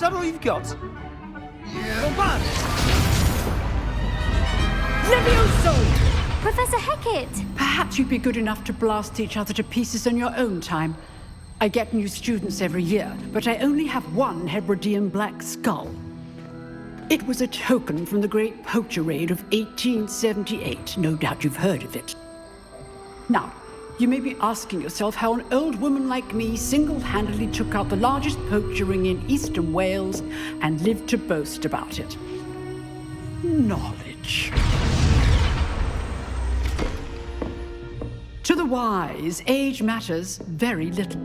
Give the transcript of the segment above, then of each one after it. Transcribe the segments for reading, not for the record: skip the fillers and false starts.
Is that all you've got? Yeah. Bad. Levioso! Professor Hecat! Perhaps you'd be good enough to blast each other to pieces in your own time. I get new students every year, but I only have one Hebridean black skull. It was a token from the Great Poacher Raid of 1878. No doubt you've heard of it. Now, you may be asking yourself how an old woman like me single-handedly took out the largest poacher ring in eastern Wales and lived to boast about it. Knowledge. To the wise, age matters very little.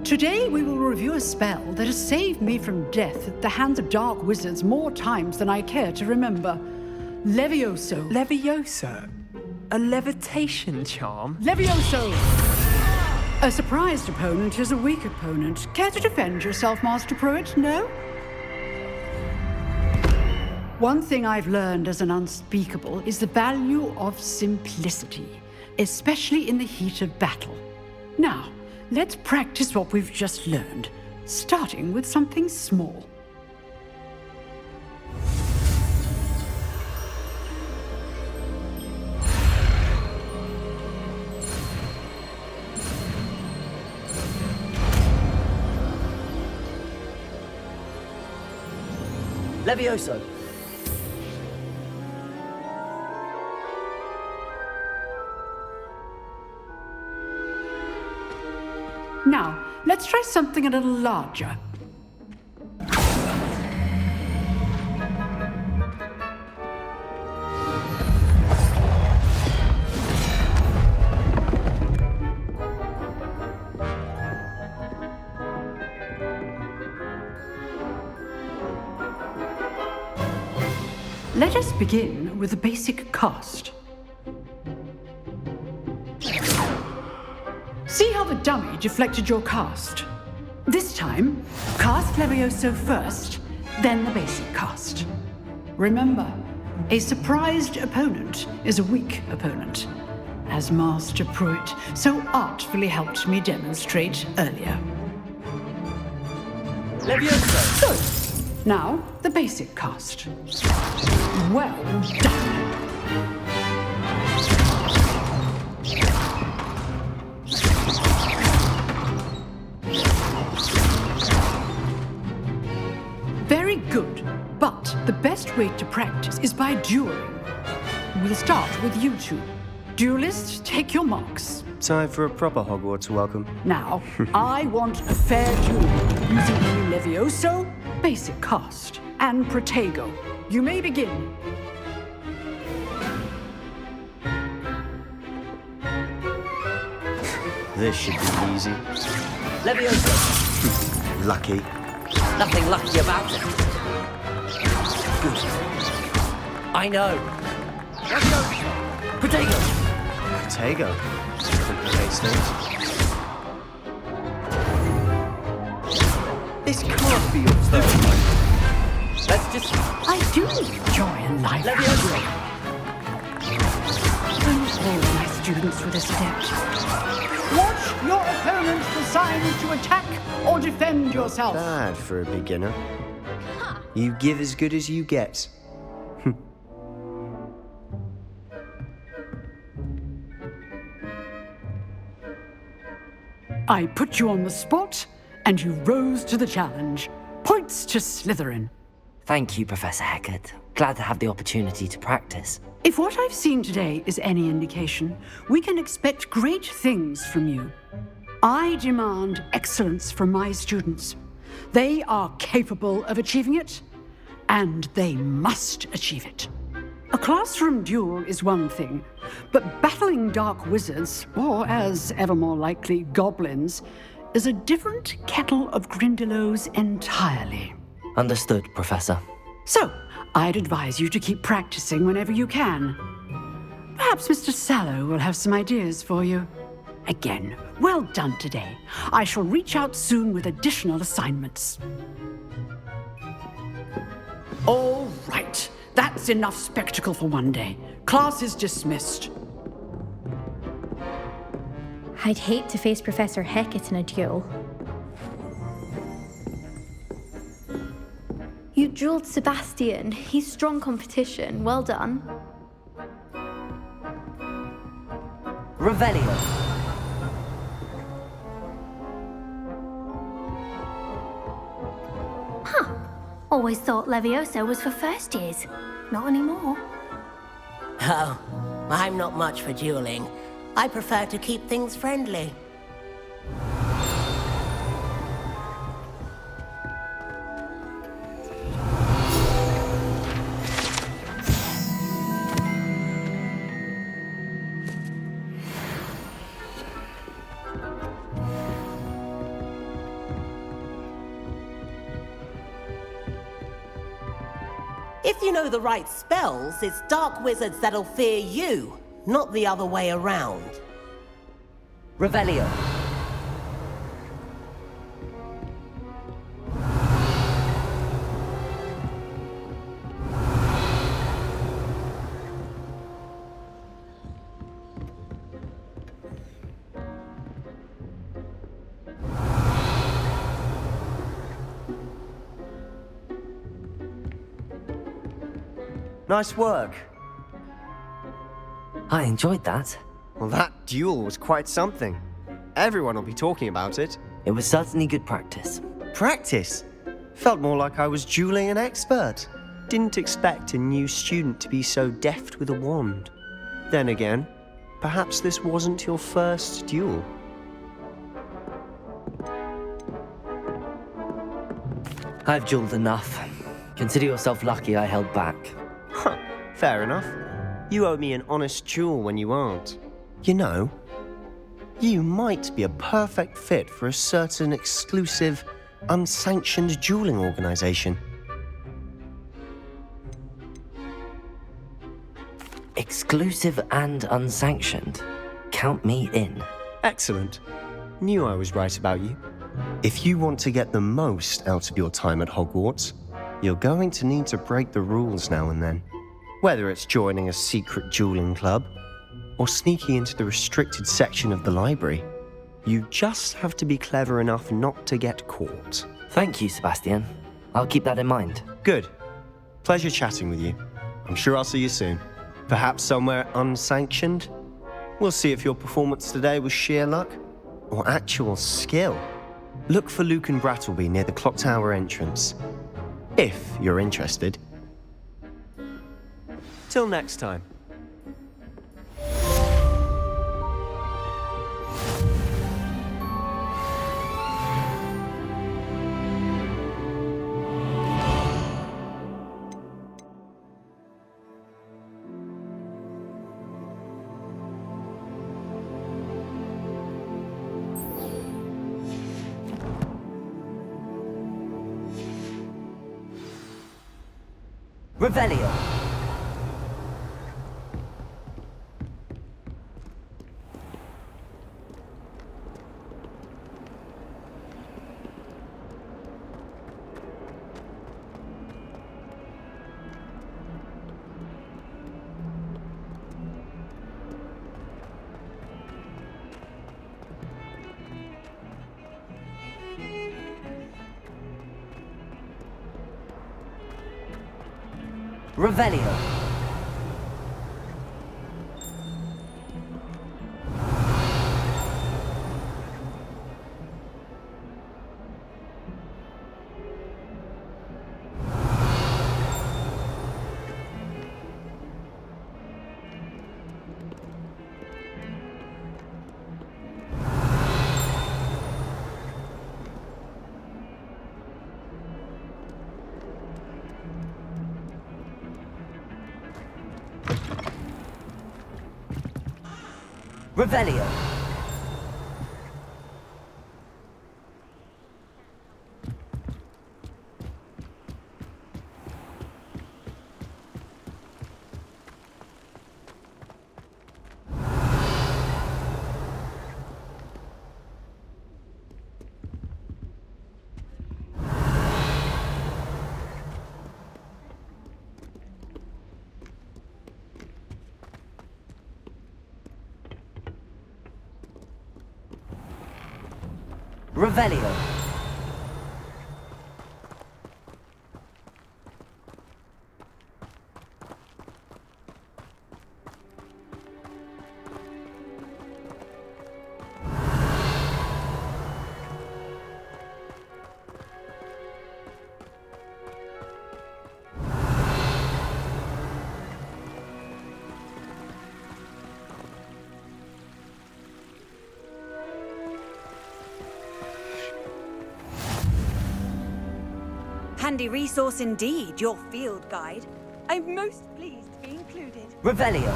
Today we will review a spell that has saved me from death at the hands of dark wizards more times than I care to remember. Levioso. Levioso? A levitation charm? Levioso! A surprised opponent is a weak opponent. Care to defend yourself, Master Pruitt? No? One thing I've learned as an unspeakable is the value of simplicity, especially in the heat of battle. Now, let's practice what we've just learned, starting with something small. Levioso. Now, let's try something a little larger. Let us begin with the basic cast. See how the dummy deflected your cast? This time, cast Levioso first, then the basic cast. Remember, a surprised opponent is a weak opponent, as Master Pruitt so artfully helped me demonstrate earlier. Levioso! Good. Now, the basic cast. Well done. Very good, but the best way to practice is by dueling. We'll start with you two. Duelists, take your marks. Time for a proper Hogwarts welcome. Now, I want a fair duel using only Levioso, basic cast, and Protego. You may begin. This should be easy. Levioso! Lucky. Nothing lucky about it. Good. I know. Protego! Protego. Complicated. This can't be your third. Let's just... I do need joy in life. Levioso! All my students were this adept. Watch your opponent decide to attack or defend yourself. Bad for a beginner. You give as good as you get. I put you on the spot, and you rose to the challenge. Points to Slytherin. Thank you, Professor Hecat. Glad to have the opportunity to practice. If what I've seen today is any indication, we can expect great things from you. I demand excellence from my students. They are capable of achieving it, and they must achieve it. A classroom duel is one thing, but battling dark wizards, or as ever more likely, goblins, is a different kettle of Grindylows entirely. Understood, Professor. So, I'd advise you to keep practicing whenever you can. Perhaps Mr. Sallow will have some ideas for you. Again, well done today. I shall reach out soon with additional assignments. All right. That's enough spectacle for one day. Class is dismissed. I'd hate to face Professor Hecat in a duel. dueled Sebastian. He's strong competition. Well done. Revelio. Always thought Levioso was for first years. Not anymore. Oh, I'm not much for dueling. I prefer to keep things friendly. If you know the right spells, it's dark wizards that'll fear you, not the other way around. Revelio. Nice work. I enjoyed that. Well, that duel was quite something. Everyone will be talking about it. It was certainly good practice. Practice? Felt more like I was dueling an expert. Didn't expect a new student to be so deft with a wand. Then again, perhaps this wasn't your first duel. I've dueled enough. Consider yourself lucky I held back. Huh, fair enough. You owe me an honest duel when you aren't. You know, you might be a perfect fit for a certain exclusive, unsanctioned dueling organization. Exclusive and unsanctioned. Count me in. Excellent. Knew I was right about you. If you want to get the most out of your time at Hogwarts, you're going to need to break the rules now and then. Whether it's joining a secret dueling club, or sneaking into the restricted section of the library, you just have to be clever enough not to get caught. Thank you, Sebastian. I'll keep that in mind. Good. Pleasure chatting with you. I'm sure I'll see you soon. Perhaps somewhere unsanctioned? We'll see if your performance today was sheer luck or actual skill. Look for Luke and Brattleby near the clock tower entrance, if you're interested. Till next time. Revelio. Revelio. Revelio. Revelio. Handy resource indeed, your field guide. I'm most pleased to be included. Revelio.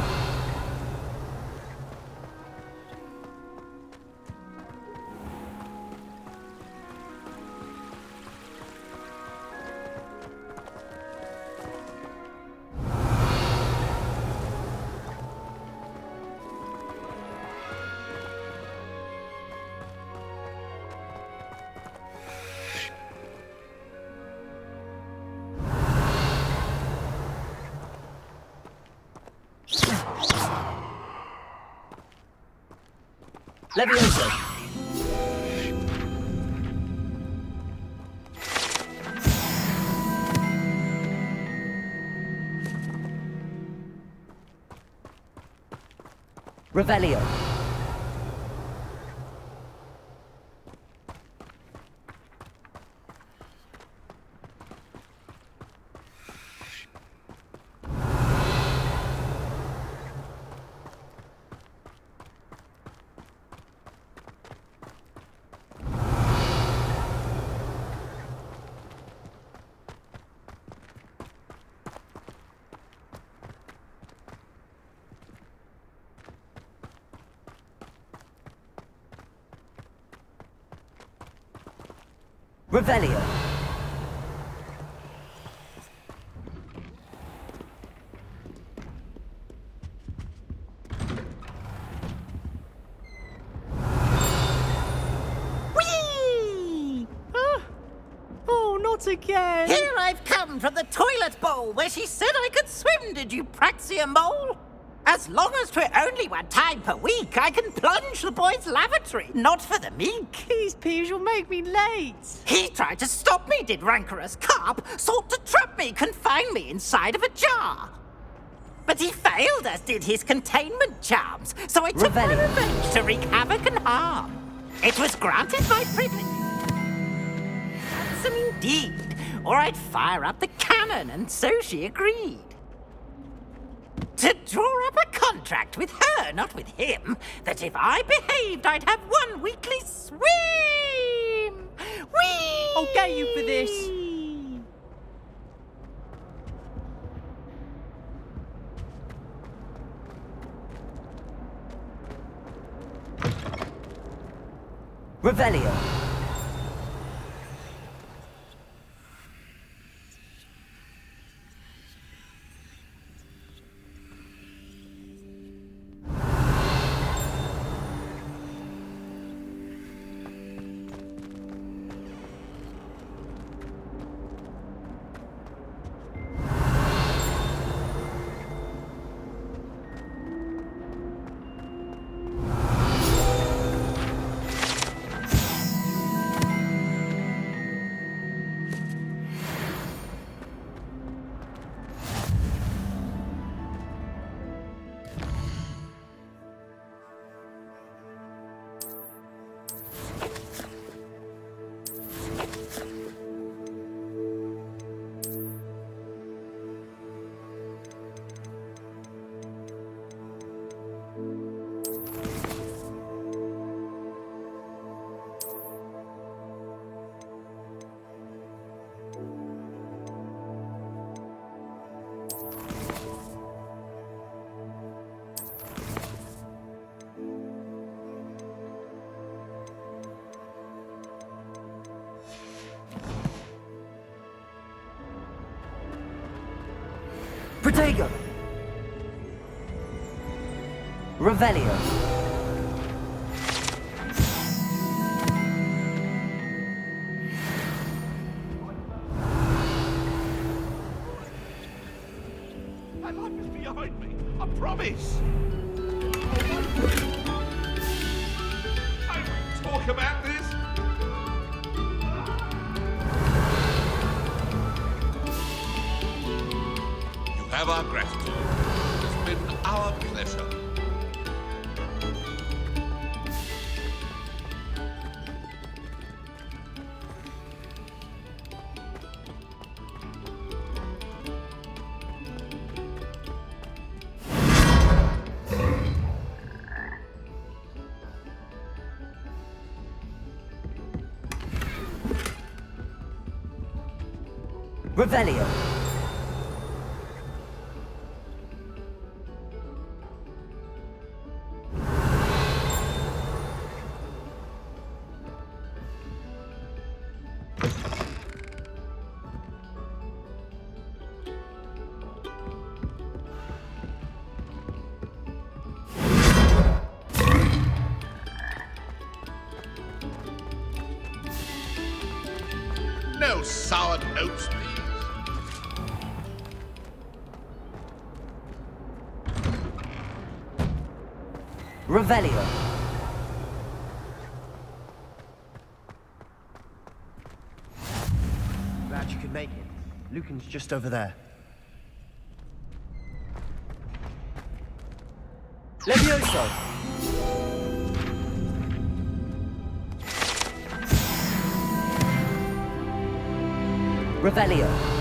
Levioso. Revelio. Revelio. Whee! Oh, not again! Here I've come from the toilet bowl where she said I could swim, did you praxia mole? As long as 'twere only one time per week, I can plunge the boy's lavatory, not for the meek. These peas will make me late. He tried to stop me, did rancorous carp, sought to trap me, confine me inside of a jar. But he failed, as did his containment charms, so I took my revenge to wreak havoc and harm. It was granted my privilege. Handsome indeed, or I'd fire up the cannon, and so she agreed. To draw up a contract with her, not with him, that if I behaved, I'd have one weekly swim! Whee! I'll get you for this. Revelio. Protego. Revelio. My life is behind me. I promise. I won't talk about this. You have our gratitude. It's been our pleasure. Revelio. No sour notes, please. Revelio. Glad you could make it. Lucan's just over there. Levioso. Revelio.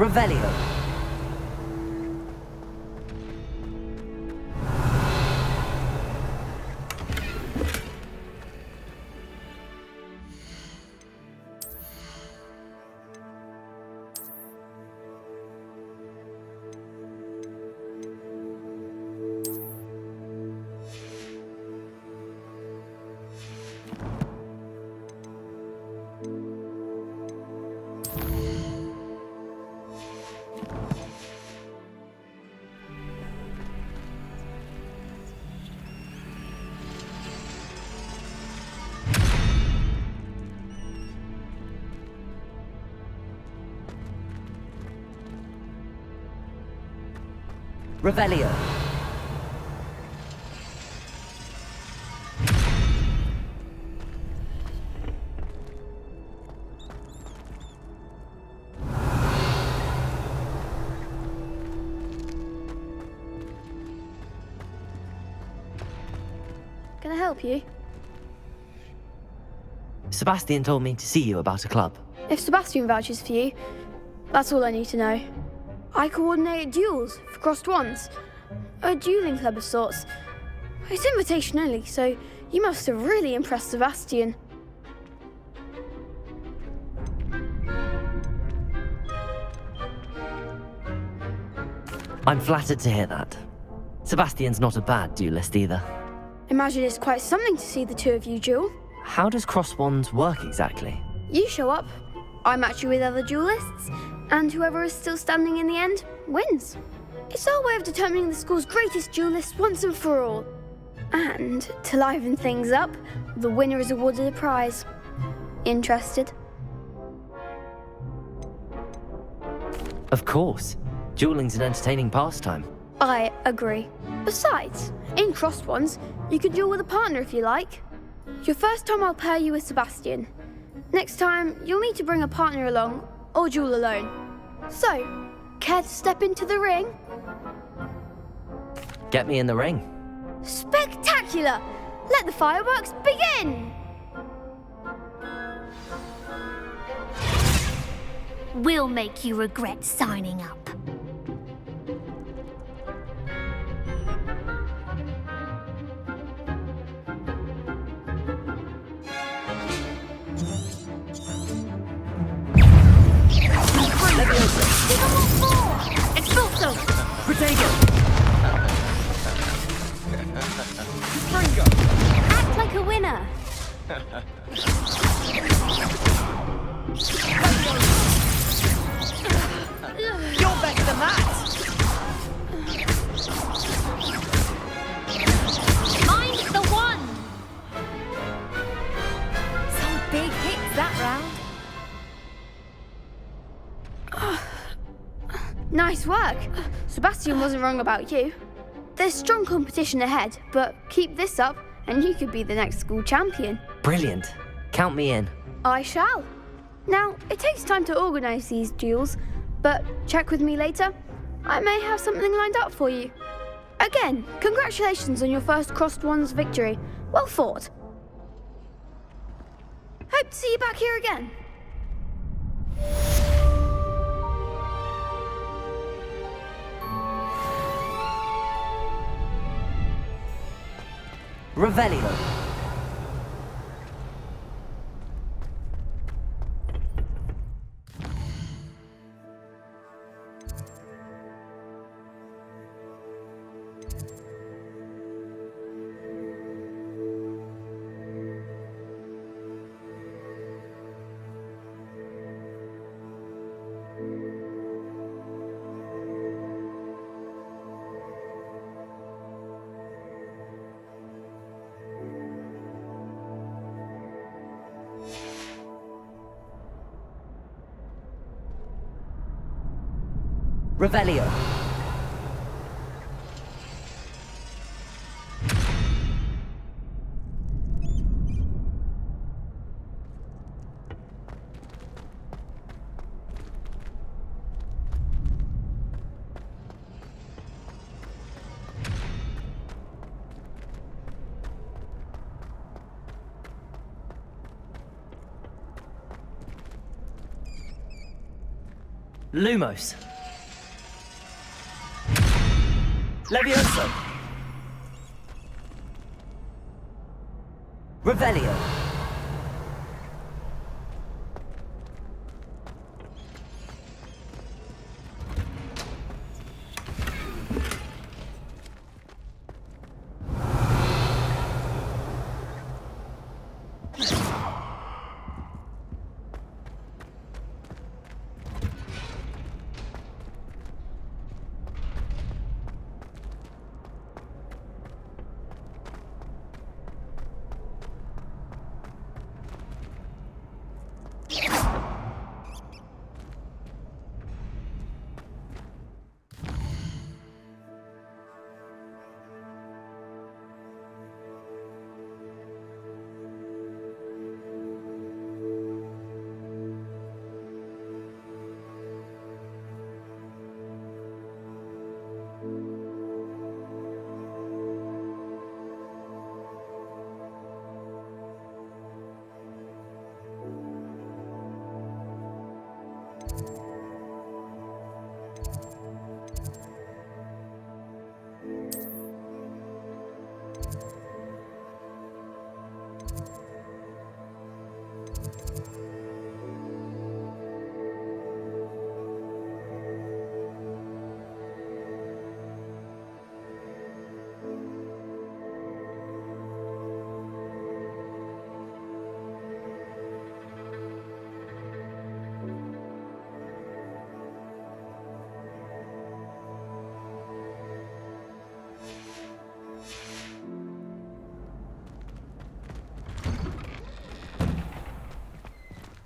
Revelio. Revelio. Can I help you? Sebastian told me to see you about a club. If Sebastian vouches for you, that's all I need to know. I coordinate duels for crossed wands. A dueling club of sorts. It's invitation only, so you must have really impressed Sebastian. I'm flattered to hear that. Sebastian's not a bad duelist either. Imagine it's quite something to see the two of you duel. How does cross wands work exactly? You show up, I match you with other duelists, and whoever is still standing in the end wins. It's our way of determining the school's greatest duelist once and for all. And to liven things up, the winner is awarded a prize. Interested? Of course. Dueling's an entertaining pastime. I agree. Besides, in crossed ones, you can duel with a partner if you like. Your first time I'll pair you with Sebastian. Next time, you'll need to bring a partner along, or duel alone. So, care to step into the ring? Get me in the ring. Spectacular! Let the fireworks begin! We'll make you regret signing up. Expulso! Protego! Act like a winner! You're better than that! Mind the one! Some big hits that round. Nice work. Sebastian wasn't wrong about you. There's strong competition ahead, but keep this up and you could be the next school champion. Brilliant. Count me in. I shall. Now, it takes time to organise these duels, but check with me later. I may have something lined up for you. Again, congratulations on your first Crossed Wands victory. Well fought. Hope to see you back here again. Revelio. Revelio. Lumos. Levioso. Revelio.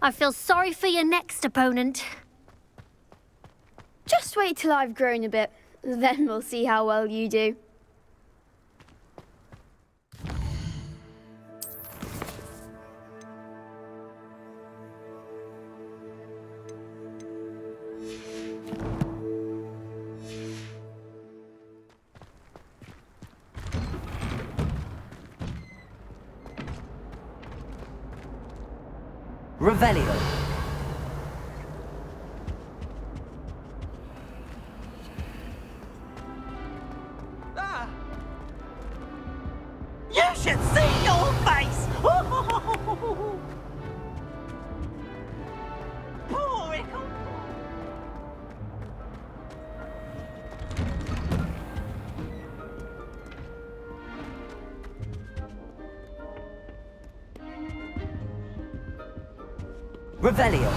I feel sorry for your next opponent. Just wait till I've grown a bit, then we'll see how well you do. Revelio. Ah! You should see your face! Poor Ickle. Revelio.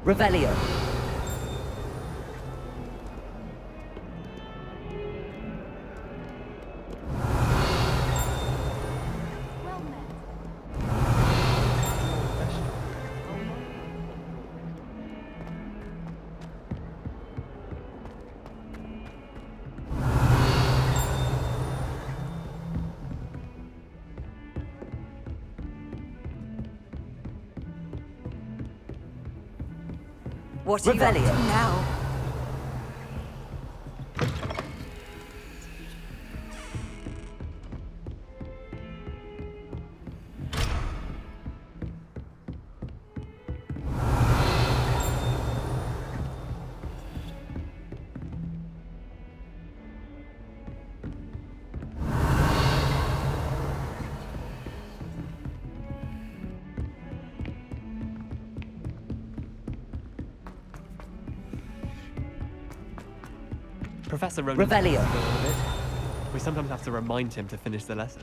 Revelio. What are you up to now? Professor Ronan. Revelio. We sometimes have to remind him to finish the lesson.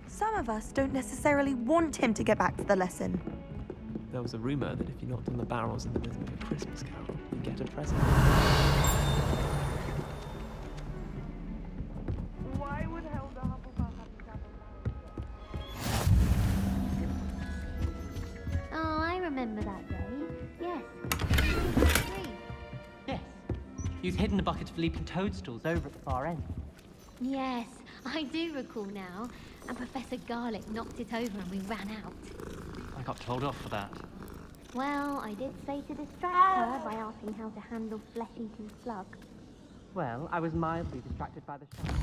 Some of us don't necessarily want him to get back to the lesson. There was a rumor that if you knocked on the barrels in the rhythm of a Christmas carol, you'd get a present. Why would Helga Hufflepuff have to Oh, I remember that day. Yes. Yes. You'd hidden a bucket of leaping toadstools over at the far end. Yes, I do recall now. And Professor Garlick knocked it over and we ran out. I got told off for that. Well, I did say to distract her by asking how to handle flesh-eating slugs. Well, I was mildly distracted by the show.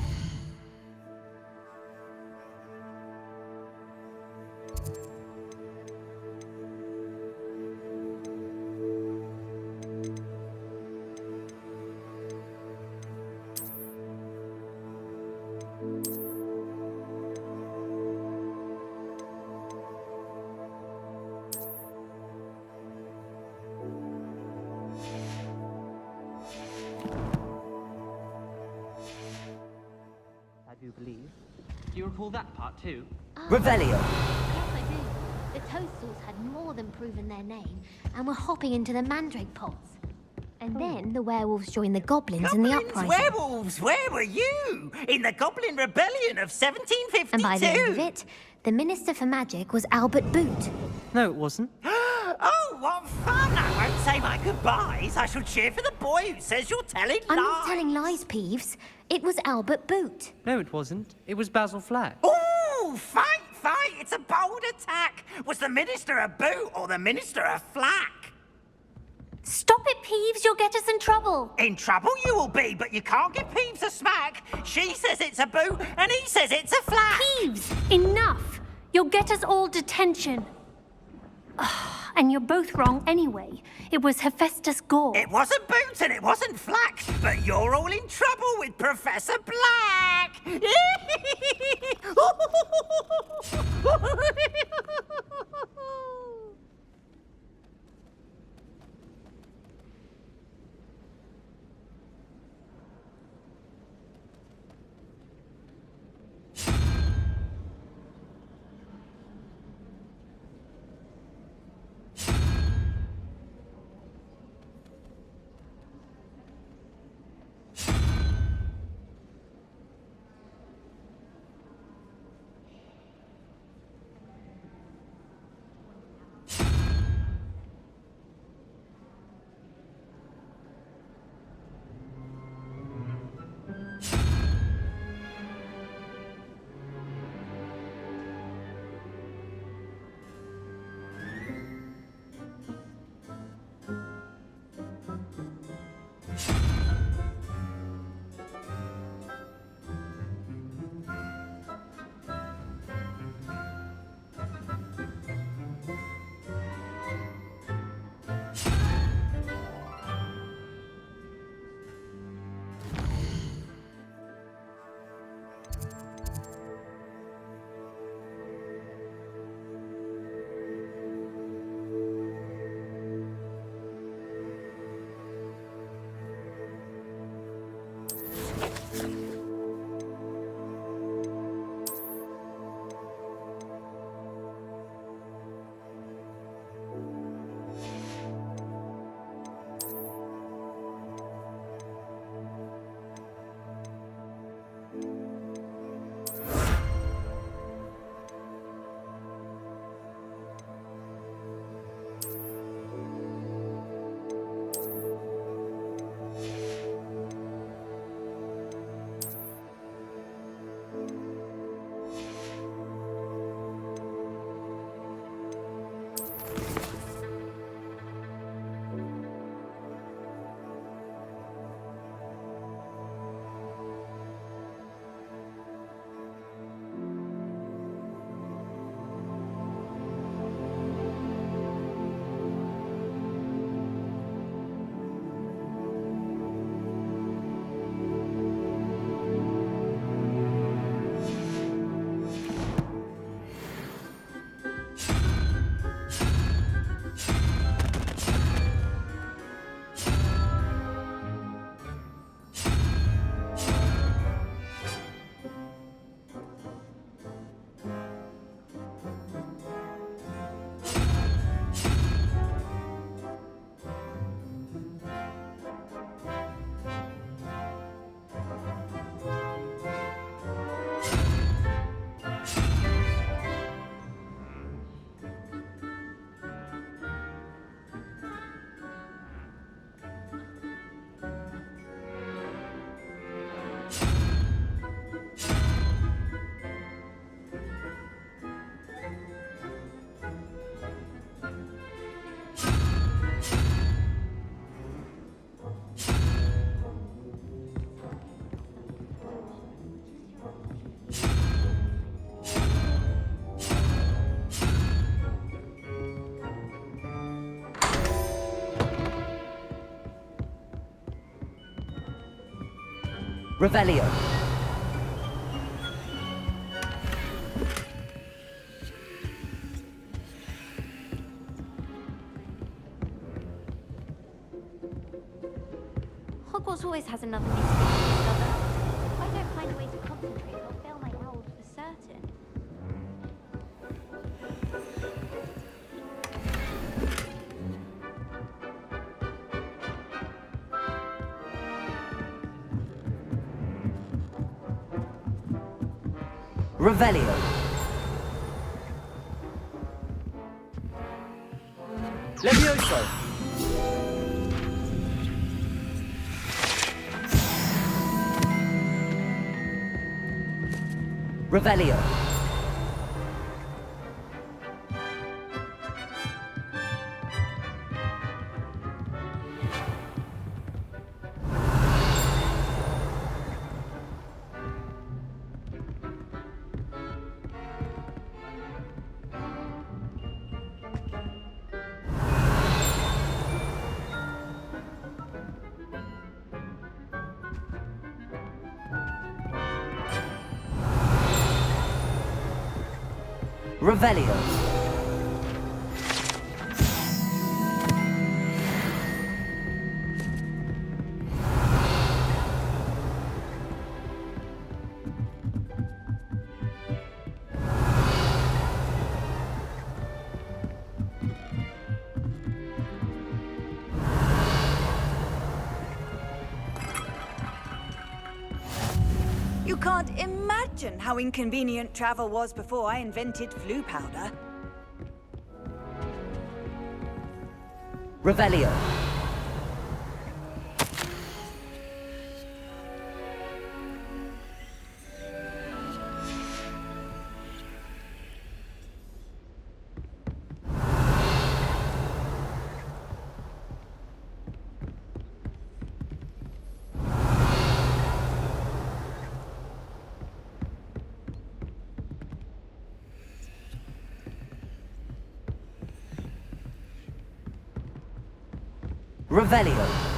I do believe. Do you recall that part too? Revelio. Yes, I do. The toadstools had more than proven their name and were hopping into the mandrake pots. And then the werewolves joined the goblins in the uprising. Werewolves, where were you? In the Goblin Rebellion of 1752. And by the end of it, the Minister for Magic was Albert Boot. No, it wasn't. Oh, what fun! I won't say my goodbyes. I shall cheer for the boy who says you're telling lies. I'm not telling lies, Peeves. It was Albert Boot. No, it wasn't. It was Basil Flack. Ooh, fight! It's a bold attack. Was the Minister a boot or the Minister a flack? Stop it, Peeves. You'll get us in trouble. In trouble you will be, but you can't give Peeves a smack. She says it's a boot and he says it's a flack. Peeves, enough. You'll get us all detention. And you're both wrong anyway. It was Hephaestus Gore. It wasn't Boots and it wasn't Flack, but you're all in trouble with Professor Black. Revelio. Hogwarts always has another mystery to discover. If I don't find a way to concentrate, I'll fail my owls for certain. Revelio. Levioso. Revelio. Revelio. You can't imagine how inconvenient travel was before I invented flu powder. Revelio. Revelio.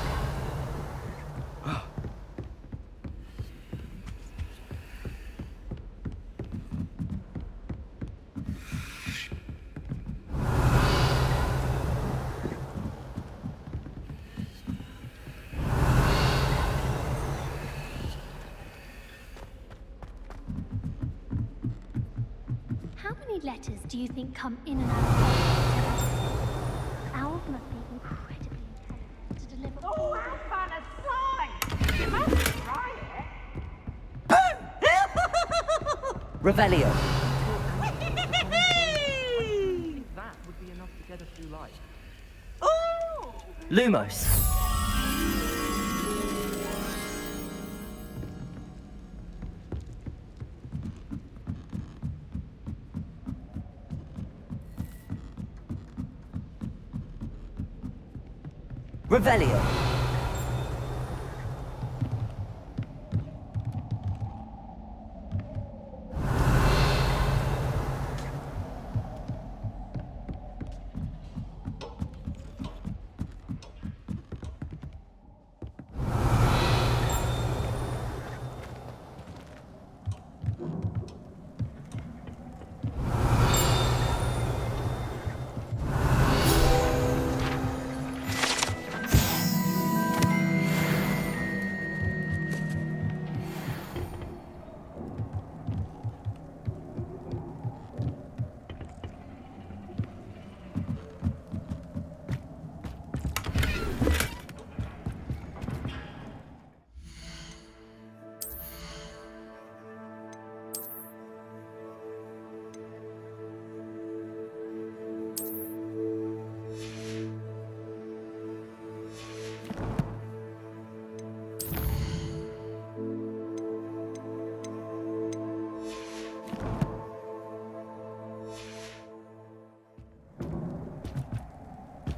many letters do you think come in and out of the owls must be incredibly intelligent to deliver. Oh, how fun a slide! You must try it. Revelio. That would be enough to get us through life. Oh! Lumos. Revelio.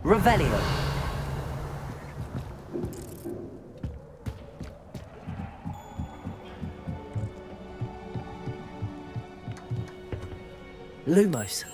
Revelio. Lumos.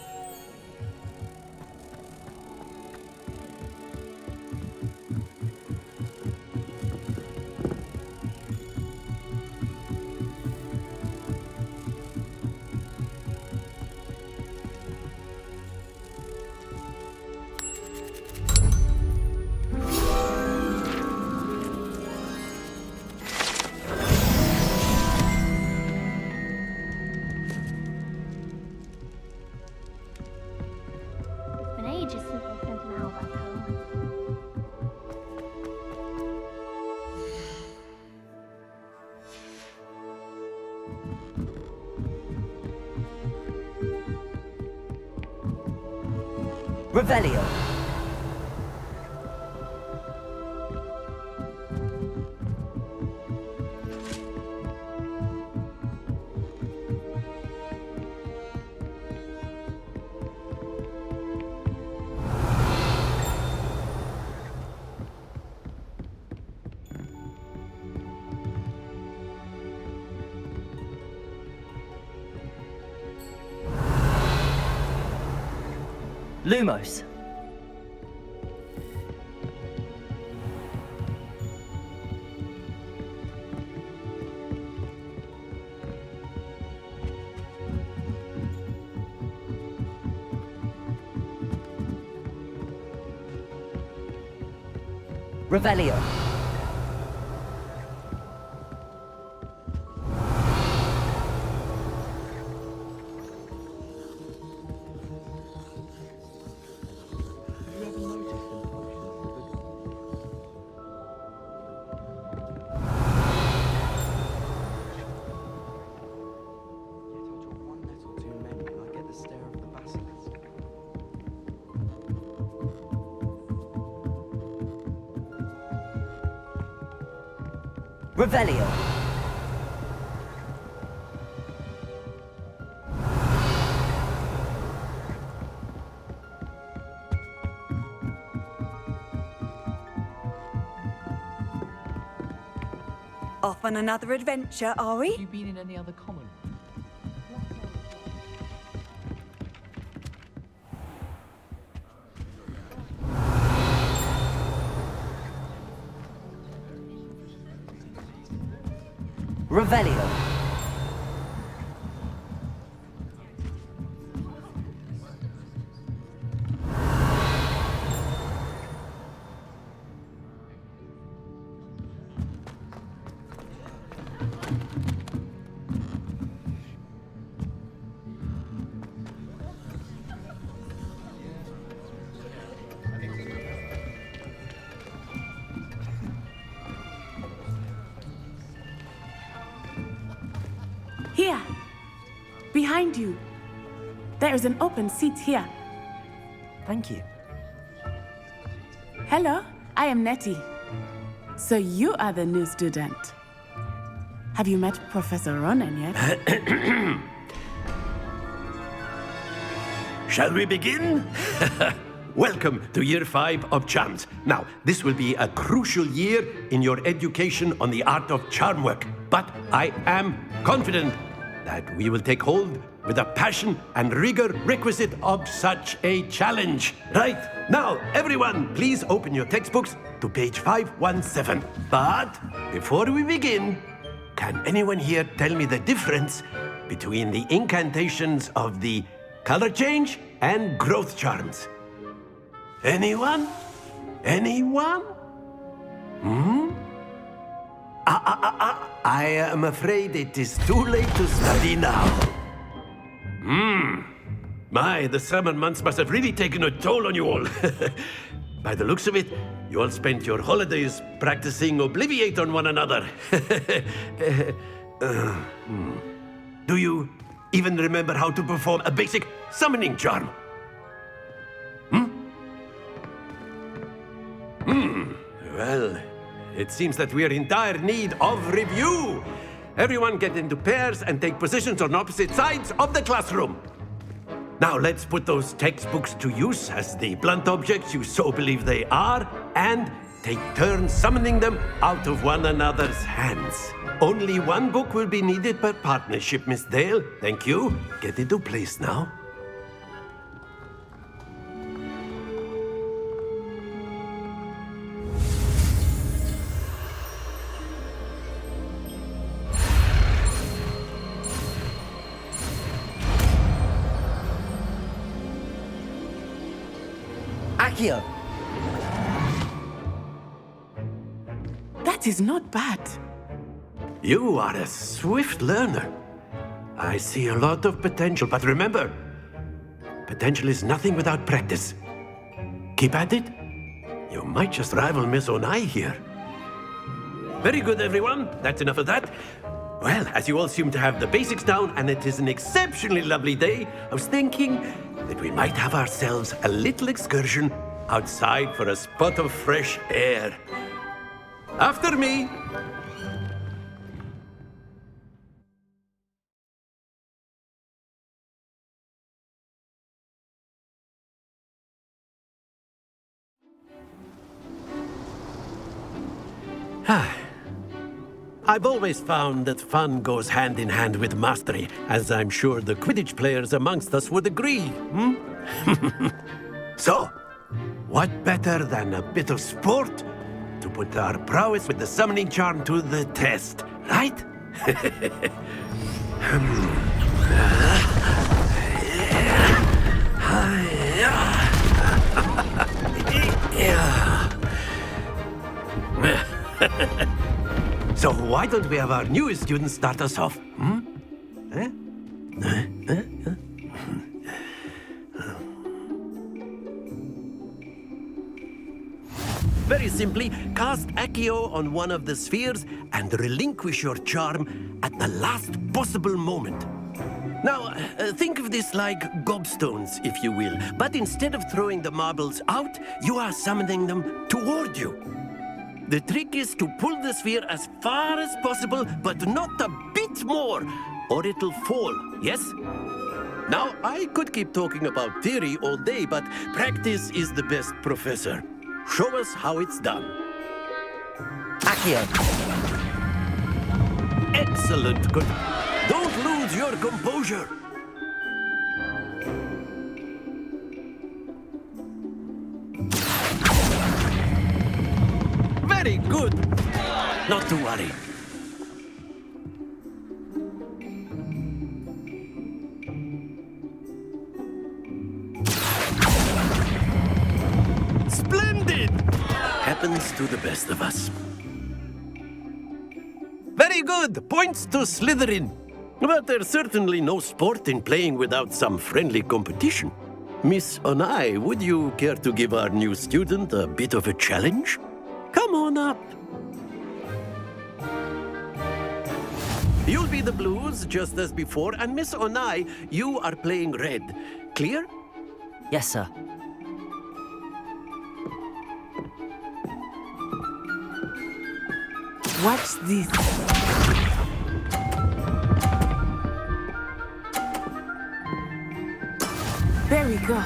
It's been ages since I spent an hour back home. Revelio. Lumos. Revelio. Revelio. Off on another adventure, are we? Have you been in any other common? Revelio. Here. Behind you. There is an open seat here. Thank you. Hello, I am Nettie. So you are the new student. Have you met Professor Ronan yet? Shall we begin? Welcome to Year 5 of Charms. Now, this will be a crucial year in your education on the art of charm work. But I am confident that we will take hold with the passion and rigor requisite of such a challenge. Right, now, everyone, please open your textbooks to page 517. But before we begin, can anyone here tell me the difference between the incantations of the color change and growth charms? Anyone? Anyone? I am afraid it is too late to study now. My, the summer months must have really taken a toll on you all. By the looks of it, you all spent your holidays practicing Obliviate on one another. Do you even remember how to perform a basic summoning charm? Well, it seems that we are in dire need of review. Everyone get into pairs and take positions on opposite sides of the classroom. Now let's put those textbooks to use as the blunt objects you so believe they are, and take turns summoning them out of one another's hands. Only one book will be needed per partnership, Miss Dale. Thank you. Get into place now. Accio! That is not bad. You are a swift learner. I see a lot of potential, but remember, potential is nothing without practice. Keep at it. You might just rival Miss Onai here. Very good, everyone. That's enough of that. Well, as you all seem to have the basics down, and it is an exceptionally lovely day, I was thinking that we might have ourselves a little excursion outside for a spot of fresh air. After me. I've always found that fun goes hand in hand with mastery, as I'm sure the Quidditch players amongst us would agree. So, what better than a bit of sport to put our prowess with the summoning charm to the test, right? So why don't we have our newest student start us off? Very simply, cast Accio on one of the spheres and relinquish your charm at the last possible moment. Now, think of this like gobstones, if you will, but instead of throwing the marbles out, you are summoning them toward you. The trick is to pull the sphere as far as possible, but not a bit more, or it'll fall, yes? Now, I could keep talking about theory all day, but practice is the best professor. Show us how it's done. Accio! Excellent. Good. Don't lose your composure. Very good. Not to worry. Splendid! Happens to the best of us. Very good. Points to Slytherin. But there's certainly no sport in playing without some friendly competition. Miss Onai, would you care to give our new student a bit of a challenge? Come on up. You'll be the blues, just as before, and Miss Onai, you are playing red. Clear? Yes, sir. Watch this. There we go.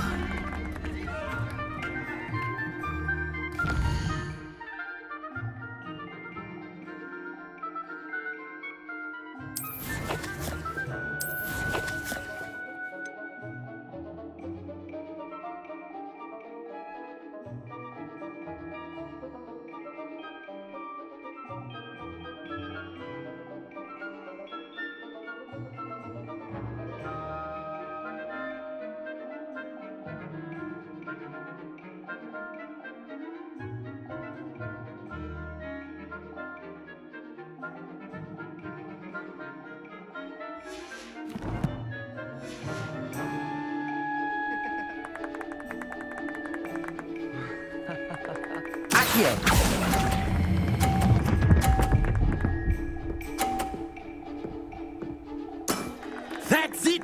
That's it!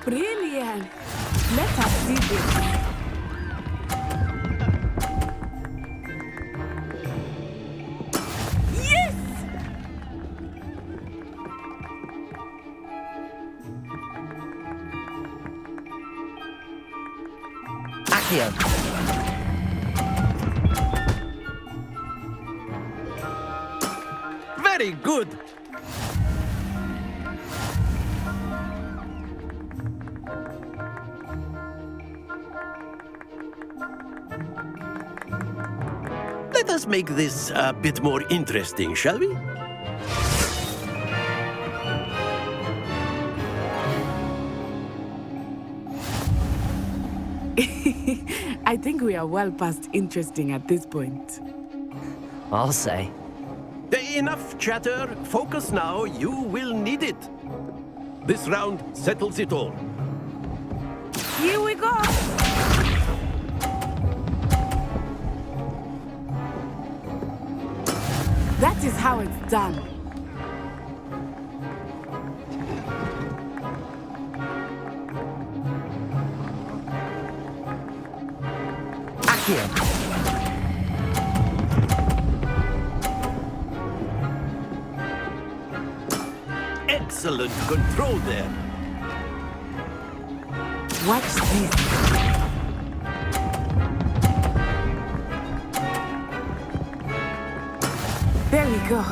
Brilliant. Let us see this. Very good! Let us make this a bit more interesting, shall we? I think we are well past interesting at this point. I'll say. Enough chatter. Focus now. You will need it. This round settles it all. Here we go. That is how it's done. Accio. Excellent control there. Watch this. There we go.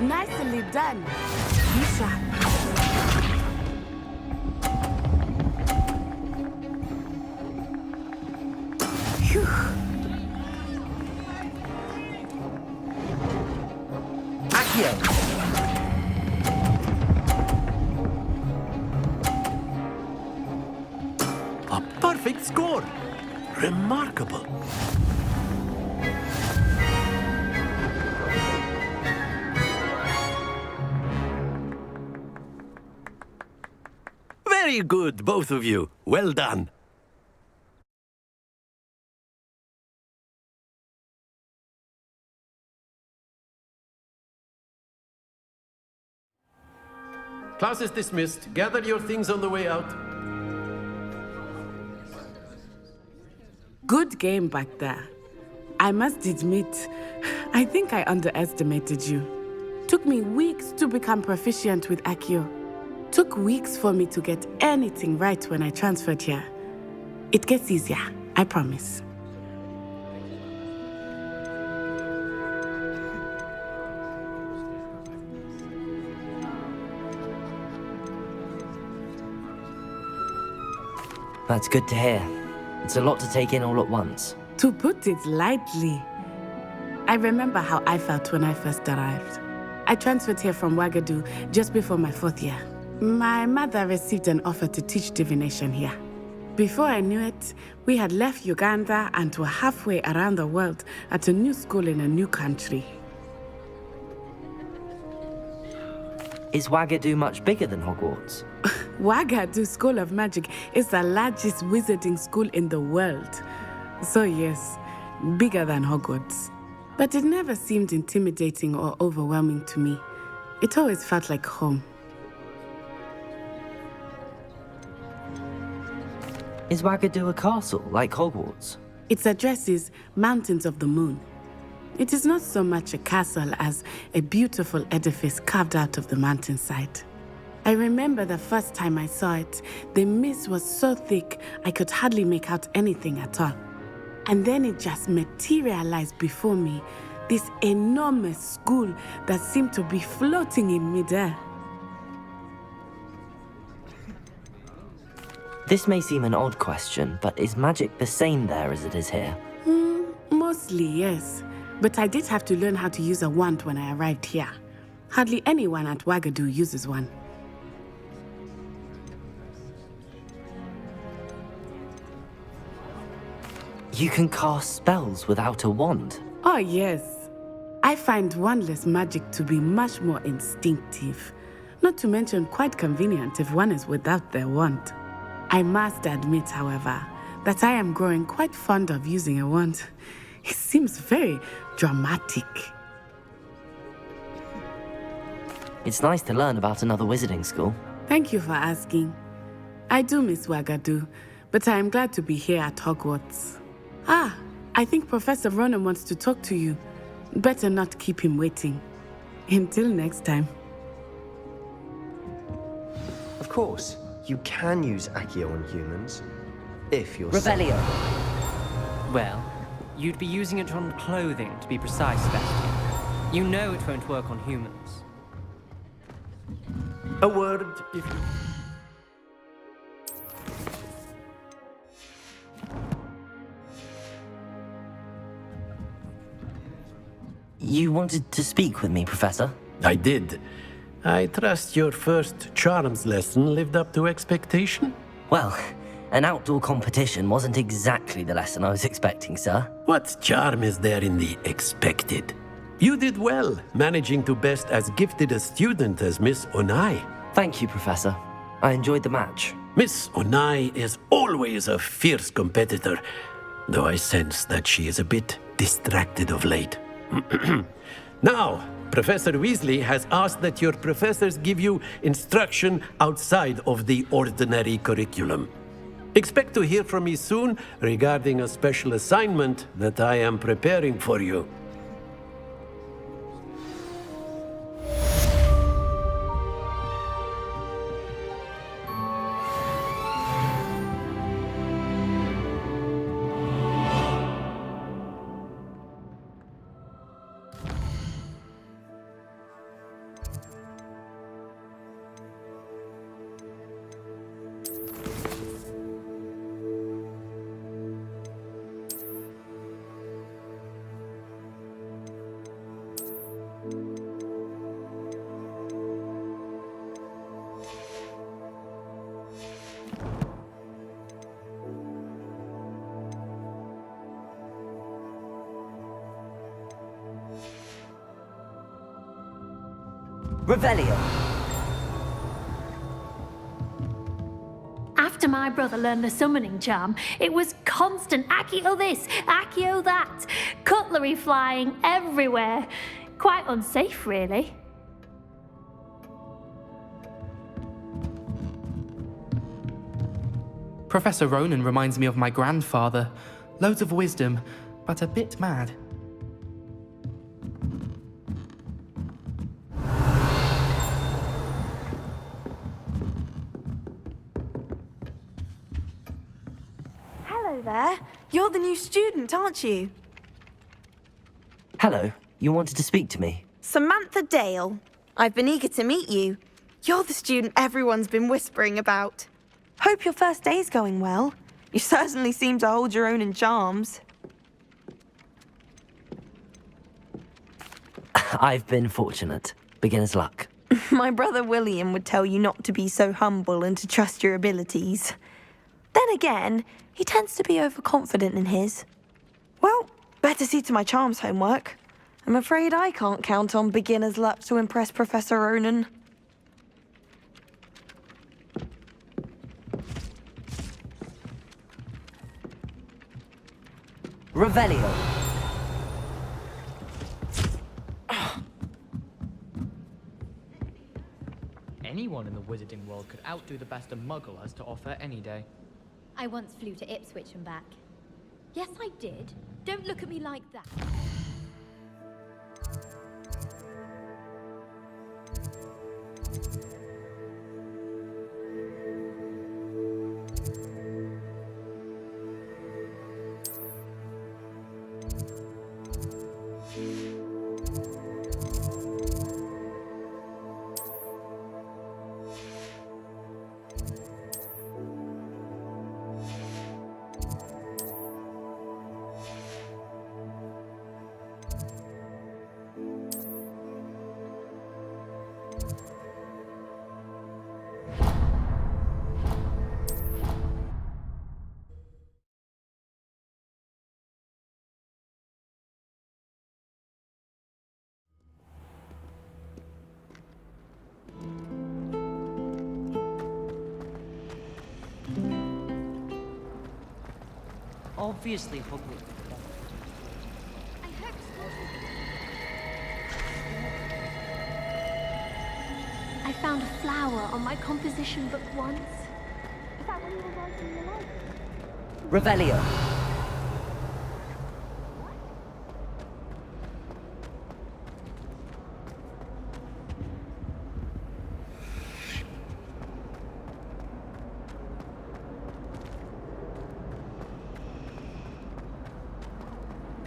Nicely done. Be sharp. A perfect score. Remarkable. Very good, both of you. Well done. Class is dismissed. Gather your things on the way out. Good game back there. I must admit, I think I underestimated you. Took me weeks to become proficient with Accio. Took weeks for me to get anything right when I transferred here. It gets easier, I promise. That's good to hear. It's a lot to take in all at once. To put it lightly, I remember how I felt when I first arrived. I transferred here from Wagadu just before my 4th year. My mother received an offer to teach divination here. Before I knew it, we had left Uganda and were halfway around the world at a new school in a new country. Is Wagadu much bigger than Hogwarts? Wagadu School of Magic is the largest wizarding school in the world. So yes, bigger than Hogwarts. But it never seemed intimidating or overwhelming to me. It always felt like home. Is Wagadu a castle, like Hogwarts? Its address is Mountains of the Moon. It is not so much a castle as a beautiful edifice carved out of the mountainside. I remember the first time I saw it, the mist was so thick I could hardly make out anything at all. And then it just materialized before me, this enormous school that seemed to be floating in midair. This may seem an odd question, but is magic the same there as it is here? Mostly, yes. But I did have to learn how to use a wand when I arrived here. Hardly anyone at Wagadu uses one. You can cast spells without a wand? Oh, yes. I find wandless magic to be much more instinctive. Not to mention quite convenient if one is without their wand. I must admit, however, that I am growing quite fond of using a wand. It seems very dramatic. It's nice to learn about another wizarding school. Thank you for asking. I do miss Wagadu, but I am glad to be here at Hogwarts. I think Professor Ronan wants to talk to you. Better not keep him waiting. Until next time. Of course, you can use Accio on humans, if you're Revelio. Well, you'd be using it on clothing, to be precise, Sebastian. You know it won't work on humans. A word, if you... You wanted to speak with me, Professor? I did. I trust your first charms lesson lived up to expectation? Well, an outdoor competition wasn't exactly the lesson I was expecting, sir. What charm is there in the expected? You did well, managing to best as gifted a student as Miss Onai. Thank you, Professor. I enjoyed the match. Miss Onai is always a fierce competitor, though I sense that she is a bit distracted of late. Now, Professor Weasley has asked that your professors give you instruction outside of the ordinary curriculum. Expect to hear from me soon regarding a special assignment that I am preparing for you. Revelio. After my brother learned the summoning charm, it was constant Accio this, Accio that, cutlery flying everywhere. Quite unsafe, really. Professor Ronan reminds me of my grandfather. Loads of wisdom, but a bit mad. Hello there. You're the new student, aren't you? Hello. You wanted to speak to me? Samantha Dale. I've been eager to meet you. You're the student everyone's been whispering about. Hope your first day's going well. You certainly seem to hold your own in charms. I've been fortunate. Beginner's luck. My brother William would tell you not to be so humble and to trust your abilities. Then again, he tends to be overconfident in his. Well, better see to my charms homework. I'm afraid I can't count on beginner's luck to impress Professor Ronan. Revelio. Anyone in the wizarding world could outdo the best a muggle has to offer any day. I once flew to Ipswich and back. Yes, I did. Don't look at me like that. Obviously, Hogwarts. I found a flower on my composition book once. Is that when you were writing your life? Revelio.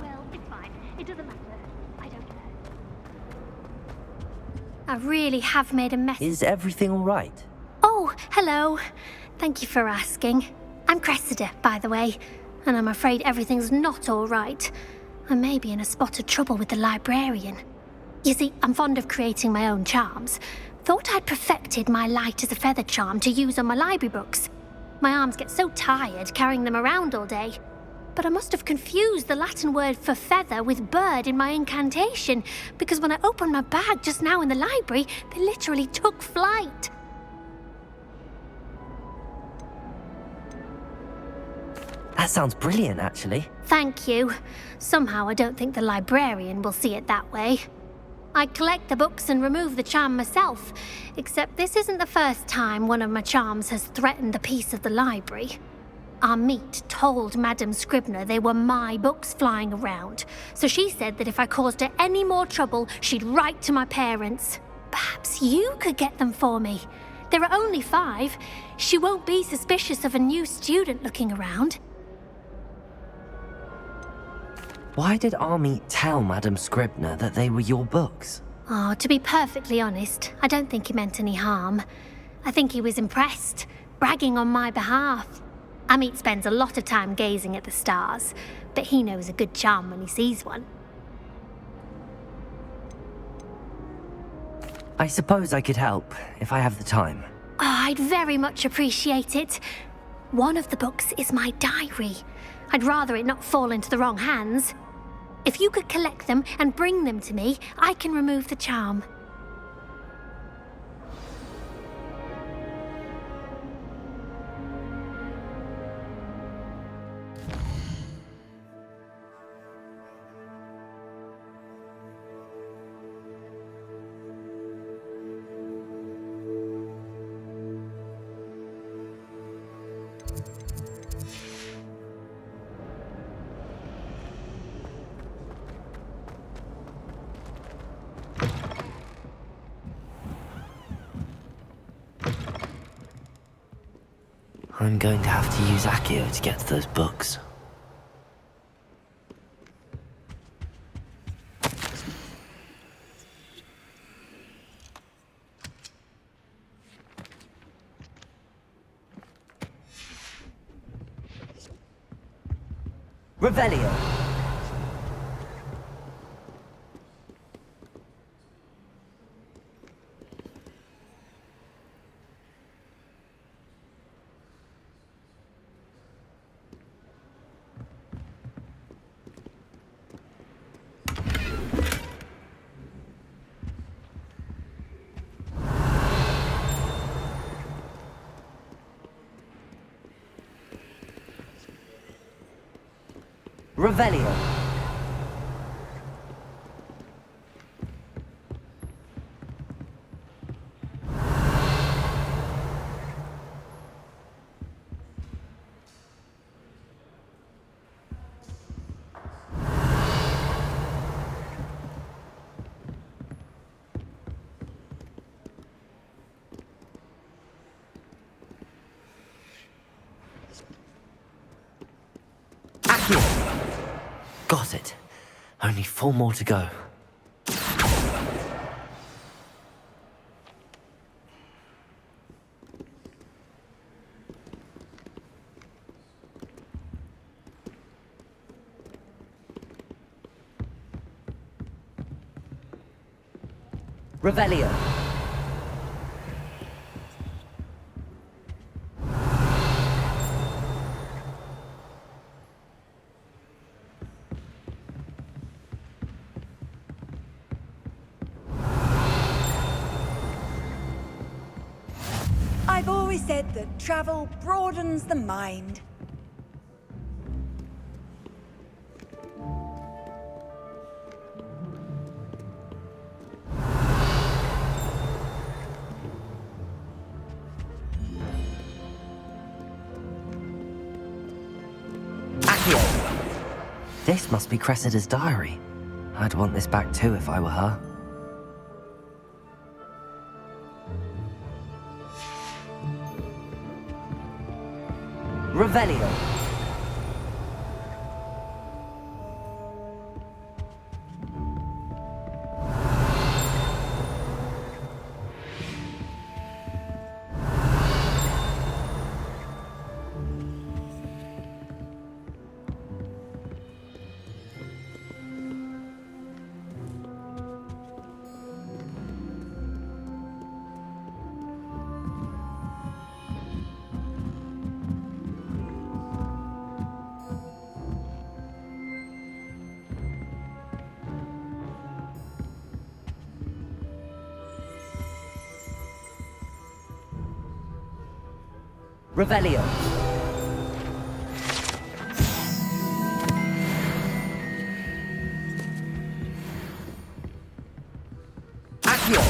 Well, it's fine. It doesn't matter. I don't care. I really have made a mess. Is everything all right? Oh, hello. Thank you for asking. I'm Cressida, by the way, and I'm afraid everything's not all right. I may be in a spot of trouble with the librarian. You see, I'm fond of creating my own charms. Thought I'd perfected my light as a feather charm to use on my library books. My arms get so tired carrying them around all day. But I must have confused the Latin word for feather with bird in my incantation, because when I opened my bag just now in the library, they literally took flight. That sounds brilliant, actually. Thank you. Somehow I don't think the librarian will see it that way. I collect the books and remove the charm myself, except this isn't the first time one of my charms has threatened the peace of the library. Our meet told Madame Scribner they were my books flying around, so she said that if I caused her any more trouble, she'd write to my parents. Perhaps you could get them for me. There are only 5. She won't be suspicious of a new student looking around. Why did Army tell Madame Scribner that they were your books? Oh, to be perfectly honest, I don't think he meant any harm. I think he was impressed, bragging on my behalf. Amit spends a lot of time gazing at the stars, but he knows a good charm when he sees one. I suppose I could help, if I have the time. Oh, I'd very much appreciate it. One of the books is my diary. I'd rather it not fall into the wrong hands. If you could collect them and bring them to me, I can remove the charm. I'm going to have to use Accio to get to those books. Revelio. Revelio. Got it. Only 4 more to go. Revelio. I've always said that travel broadens the mind. This must be Cressida's diary. I'd want this back too if I were her. Revelio. Revelio. Accio.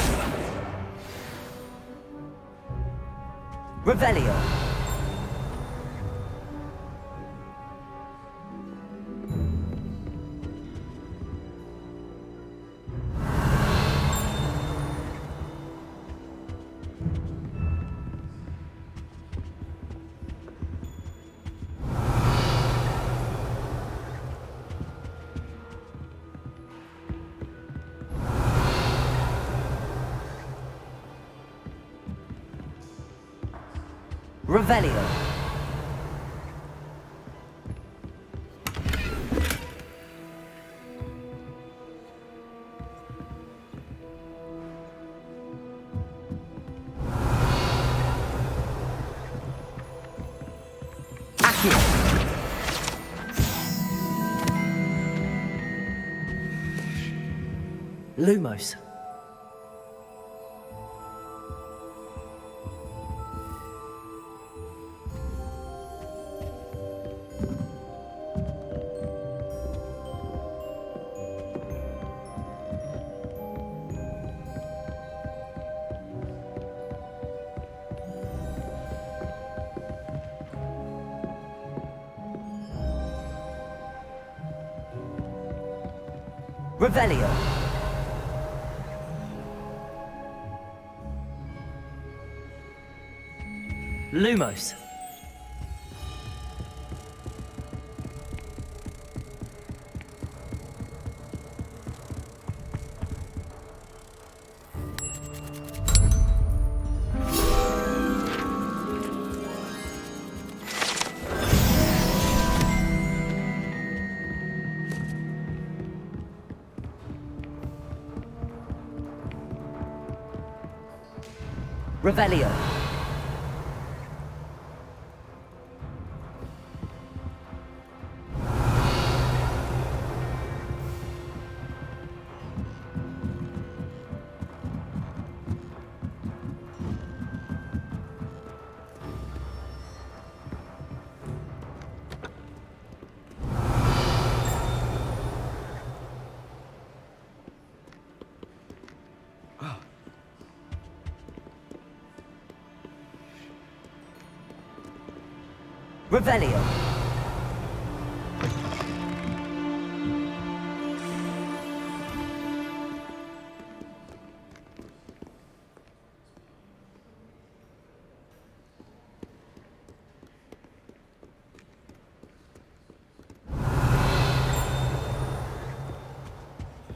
Revelio. Revelio. Accio. Lumos. Revelio. Lumos. Revelio. Revelio.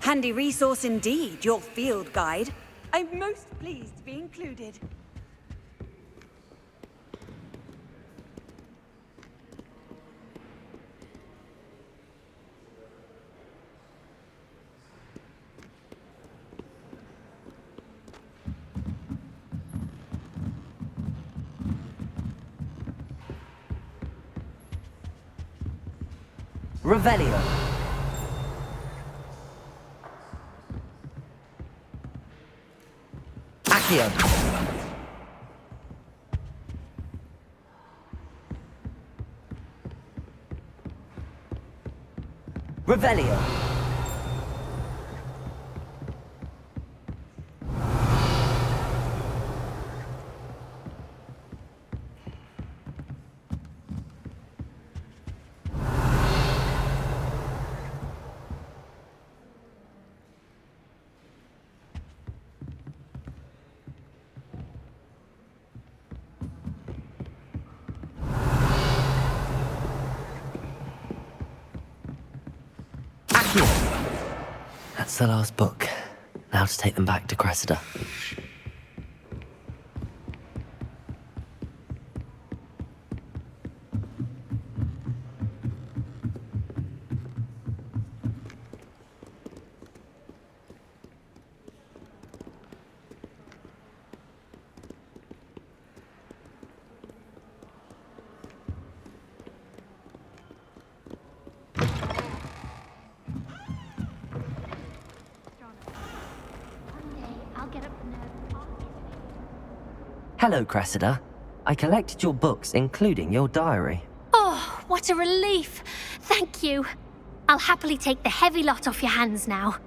Handy resource indeed, your field guide. I'm most pleased to be included. Revelio. Accio. Revelio. That's the last book. Now to take them back to Cressida. Hello, Cressida. I collected your books, including your diary. Oh, what a relief. Thank you. I'll happily take the heavy lot off your hands now.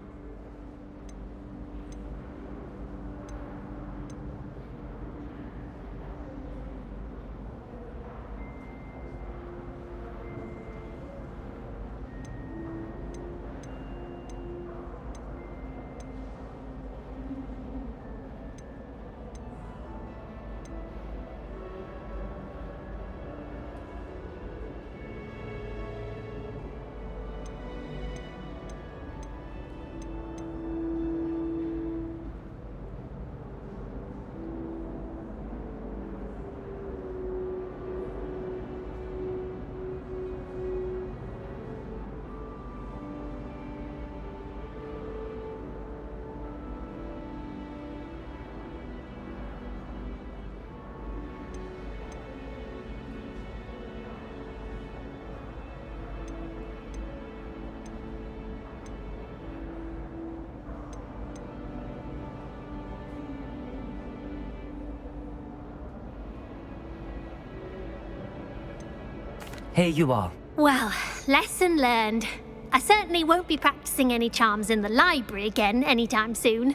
Here you are. Well, lesson learned. I certainly won't be practicing any charms in the library again anytime soon.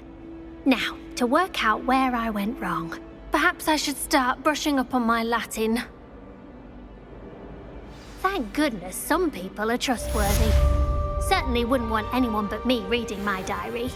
Now, to work out where I went wrong. Perhaps I should start brushing up on my Latin. Thank goodness some people are trustworthy. Certainly wouldn't want anyone but me reading my diary.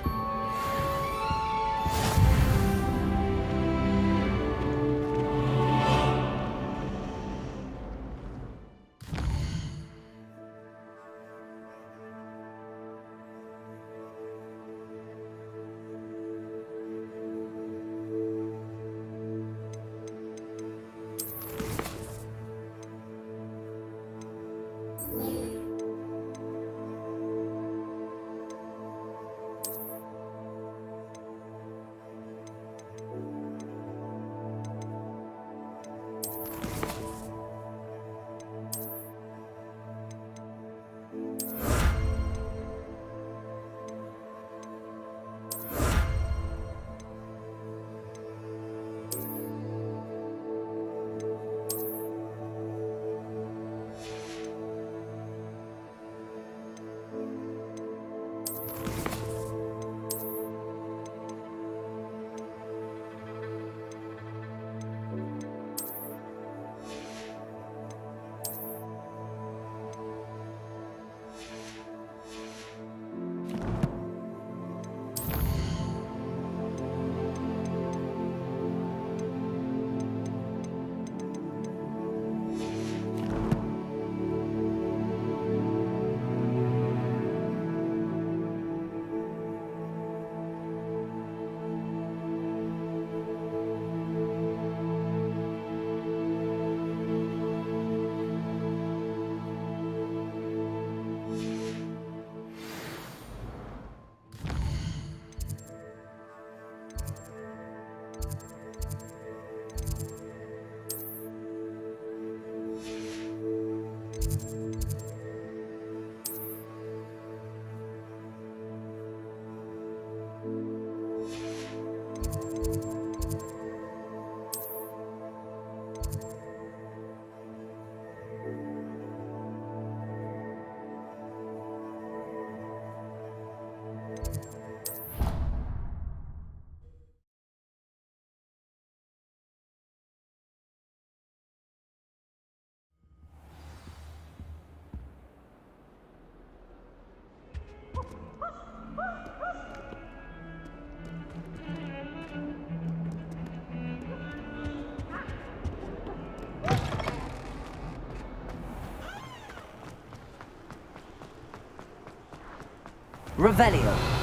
Revelio.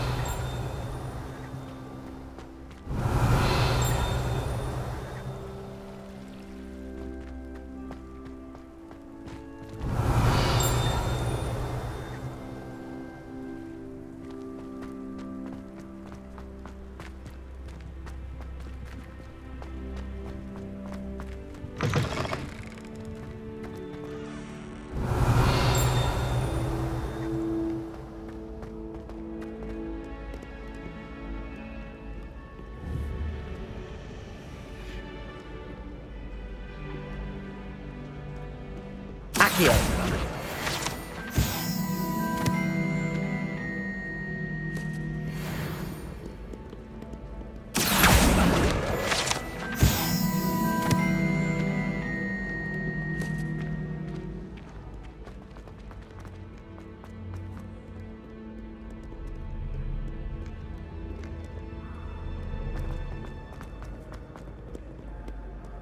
Accio.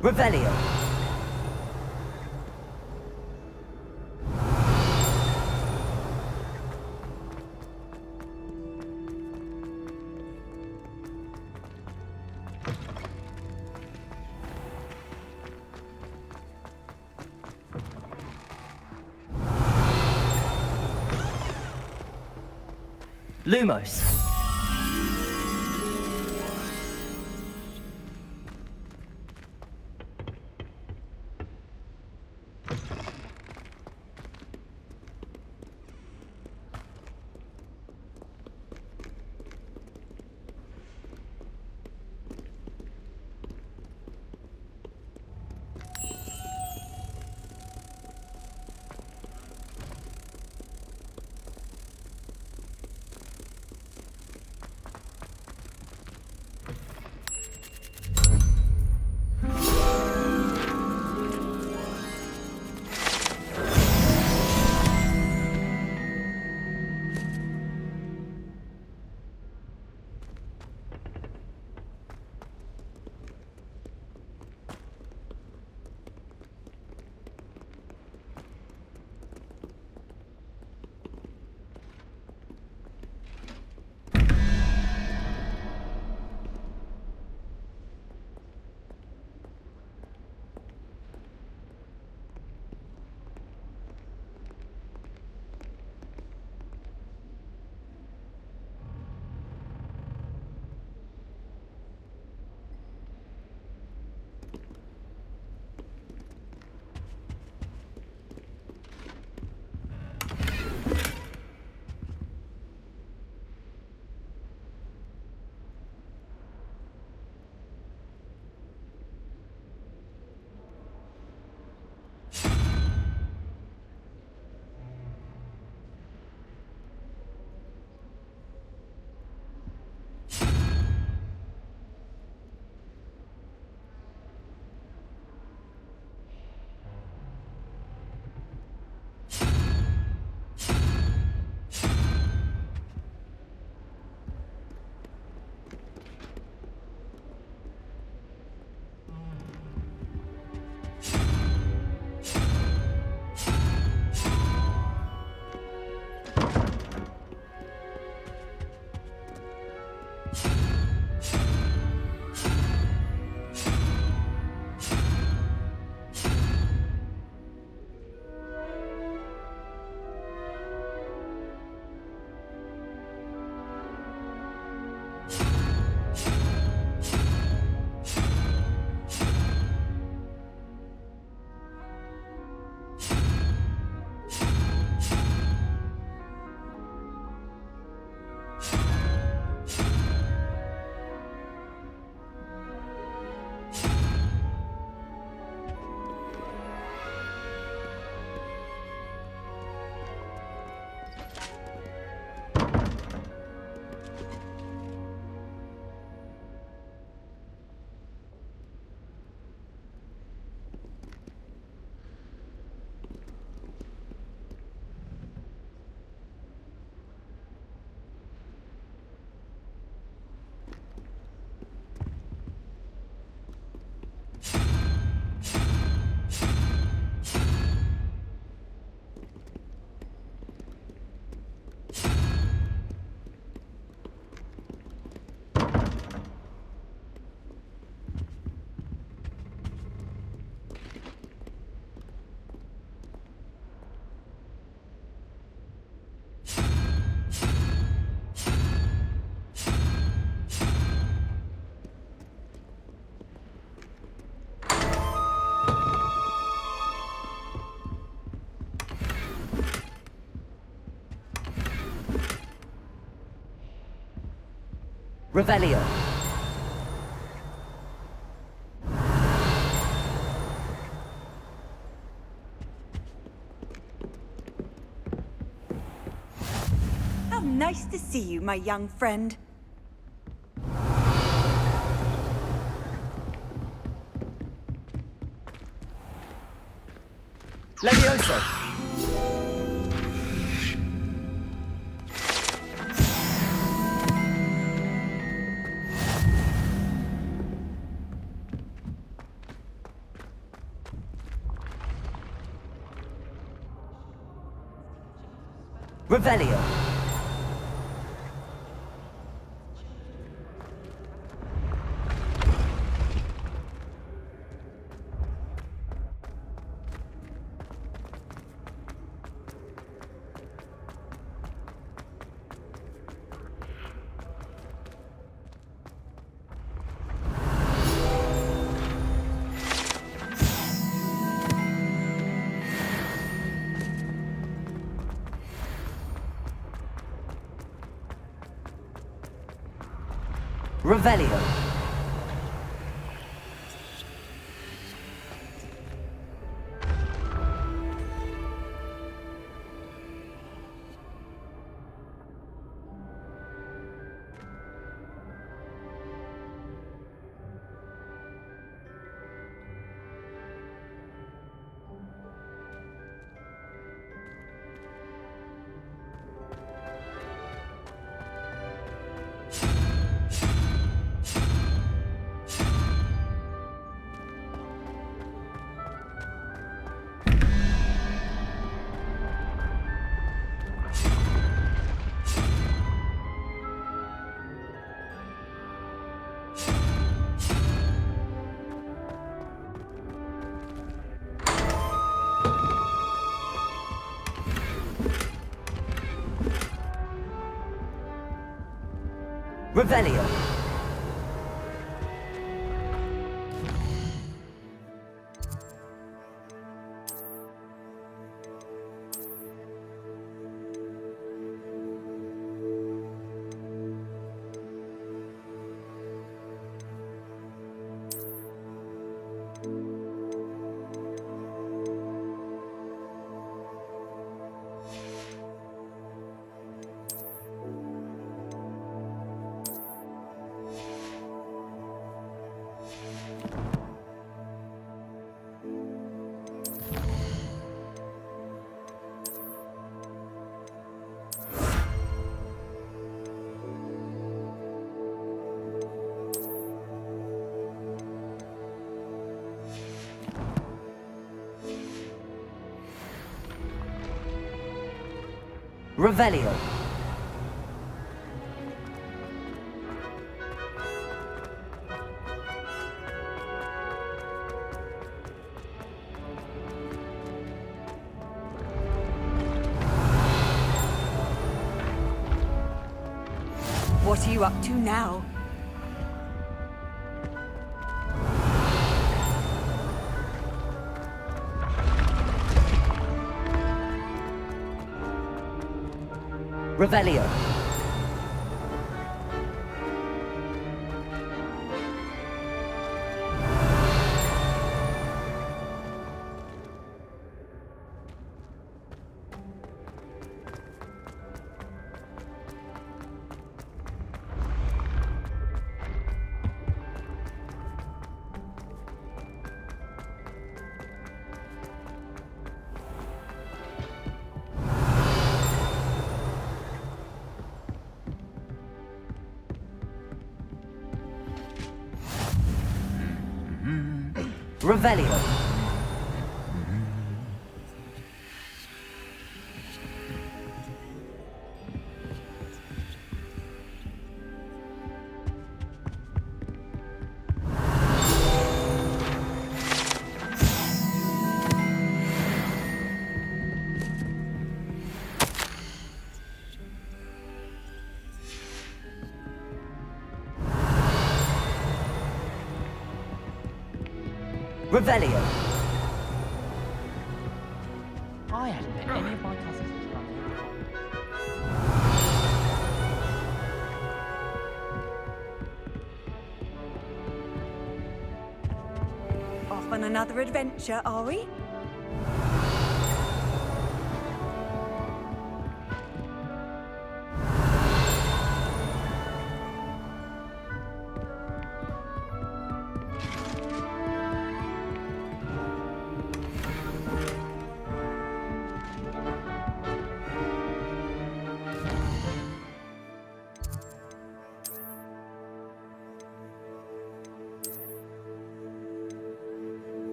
Revelio. Lumos. Revelio. How nice to see you, my young friend. Levioso. Revelio. Revelio. Revelio. Revelio. What are you up to now? Revelio. Revelio. Revelio. I hadn't met any of my cousins as well. on another adventure, are we?